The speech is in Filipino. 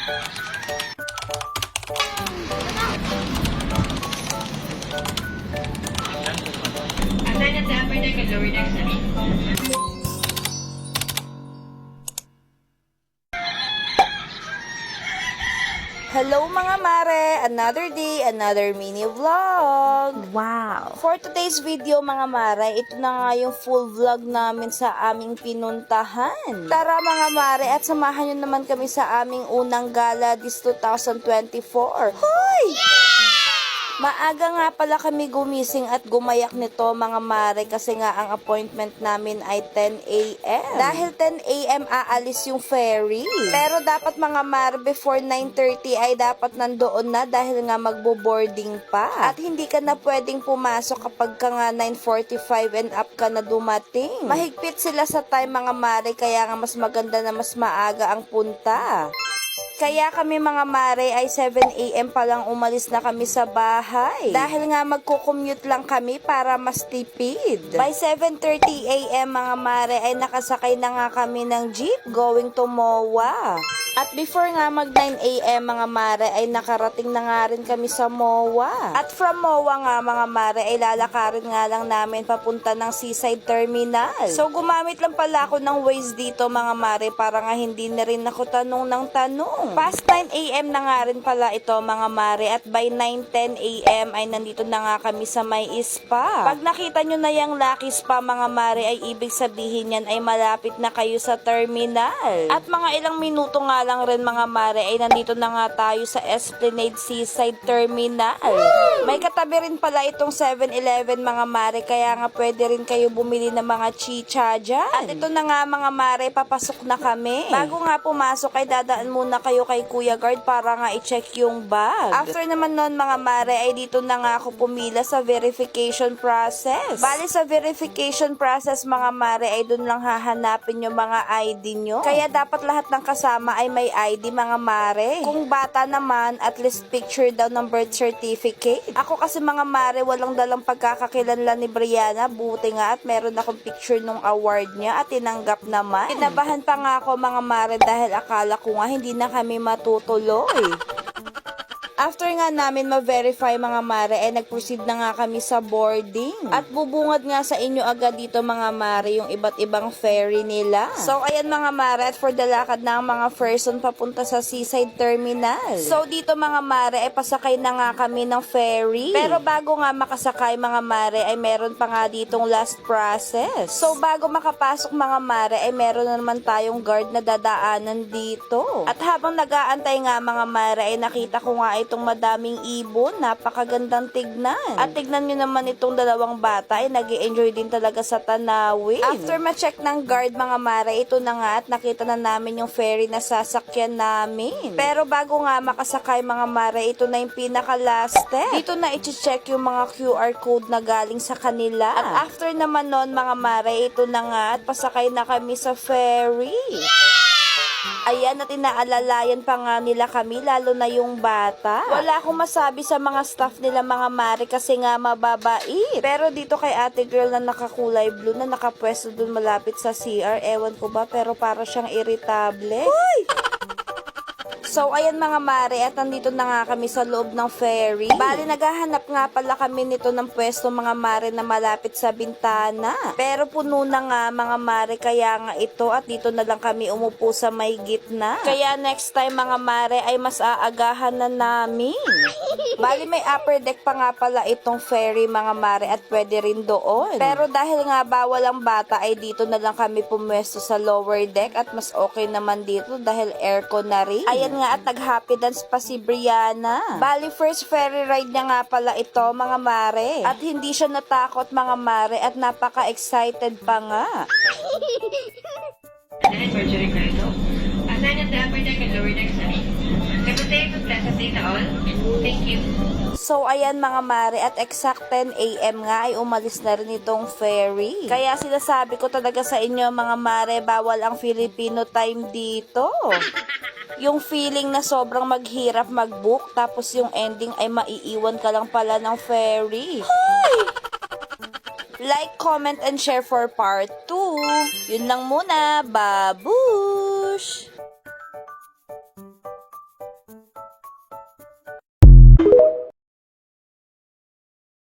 Assign at the upper deck and lower deck sa main. Hello mga mare! Another day, another mini vlog! Wow! For today's video mga mare, ito na nga yung full vlog namin sa aming pinuntahan. Tara mga mare at samahan nyo naman kami sa aming unang gala this 2024. Hoy! Maaga nga pala kami gumising at gumayak nito mga mare kasi nga ang appointment namin ay 10 a.m. Dahil 10 a.m. aalis yung ferry. Pero dapat mga mare before 9:30 ay dapat nandoon na dahil nga magbo-boarding pa. At hindi ka na pwedeng pumasok kapag ka nga 9:45 and up ka na dumating. Mahigpit sila sa time mga mare kaya nga mas maganda na mas maaga ang punta. Kaya kami mga mare ay 7 a.m. pa lang umalis na kami sa bahay. Dahil nga magko-commute lang kami para mas tipid. By 7:30 a.m. mga mare ay nakasakay na nga kami ng jeep going to MOA. At before nga mag 9 a.m. mga mare ay nakarating na nga rin kami sa MOA. At from MOA nga mga mare ay lalakarin nga lang namin papunta ng Seaside Terminal. So gumamit lang pala ako ng Waze dito mga mare para nga hindi na rin ako tanong ng tanong. Past 9 a.m. na nga rin pala ito mga mare at by 9:10 a.m. ay nandito na nga kami sa may spa. Pag nakita nyo na yung Lucky Spa mga mare ay ibig sabihin yan ay malapit na kayo sa terminal. At mga ilang minuto nga lang rin mga mare ay nandito na nga tayo sa Esplanade Seaside Terminal. May katabi rin pala itong 7-Eleven mga mare kaya nga pwede rin kayo bumili ng mga chicha dyan. At ito na nga mga mare, papasok na kami. Bago nga pumasok ay dadaan muna kayo kay Kuya Guard para nga i-check yung bag. After naman nun mga mare ay dito na nga ako pumila sa verification process. Bali sa verification process mga mare ay dun lang hahanapin yung mga ID nyo. Kaya dapat lahat ng kasama ay may ID mga mare. Kung bata naman, at least picture daw ng birth certificate. Ako kasi mga mare, walang dalang pagkakakilanlan ni Brianna. Buti nga at meron akong picture nung award niya at tinanggap naman. Kinabahan pa nga ako mga mare dahil akala ko nga hindi na kami matutuloy. After nga namin ma-verify mga mare, ay nag-proceed na nga kami sa boarding. At bubungad nga sa inyo agad dito mga mare yung iba't ibang ferry nila. So ayan mga mare, at for the lakad na ang mga person papunta sa Seaside Terminal. So dito mga mare, ay pasakay na nga kami ng ferry. Pero bago nga makasakay mga mare, ay meron pa nga ditong last process. So bago makapasok mga mare, ay meron na naman tayong guard na dadaanan dito. At habang nag-aantay nga mga mare, ay nakita ko nga itong madaming ibon, napakagandang tignan. At tignan nyo naman itong dalawang bata ay nag-i-enjoy din talaga sa tanawin. After ma-check ng guard mga mare, ito na nga at nakita na namin yung ferry na sasakyan namin. Pero bago nga makasakay mga mare, ito na yung pinaka-last step. Dito na i-check yung mga QR code na galing sa kanila. At after naman nun mga mare, ito na nga at pasakay na kami sa ferry. Ayan, at inaalalayan pa nga nila kami, lalo na yung bata. Wala akong masabi sa mga staff nila mga mare kasi nga mababait. Pero dito kay ate girl na nakakulay blue na nakapwesto dun malapit sa CR, ewan ko ba, pero para siyang irritable. Hoy! So, ayan mga mare, at nandito na nga kami sa loob ng ferry. Bali, naghahanap nga pala kami nito ng pwesto mga mare na malapit sa bintana. Pero puno na nga mga mare, kaya nga ito at dito na lang kami umupo sa may gitna. Kaya next time mga mare ay mas aagahan na namin. Bali, may upper deck pa nga pala itong ferry mga mare at pwede rin doon. Pero dahil nga bawal ang bata ay dito na lang kami pumwesto sa lower deck at mas okay naman dito dahil aircon na rin. Ayan nga at nag-happy dance pa si Brianna. Bali, first ferry ride niya nga pala ito mga mare. At hindi siya natakot mga mare at napaka-excited pa nga. Then for Jericho Ricardo. Assign at the upper deck and lower deck sa main. Kapatid, pleasant day to all. Thank you. So, ayan mga mare, at exact 10 a.m. nga ay umalis na rin itong ferry. Kaya sinasabi ko talaga sa inyo mga mare, bawal ang Filipino time dito. Yung feeling na sobrang maghirap mag-book, tapos yung ending ay maiiwan ka lang pala ng ferry. Hoy! Like, comment, and share for part 2. Yun lang muna. Babush!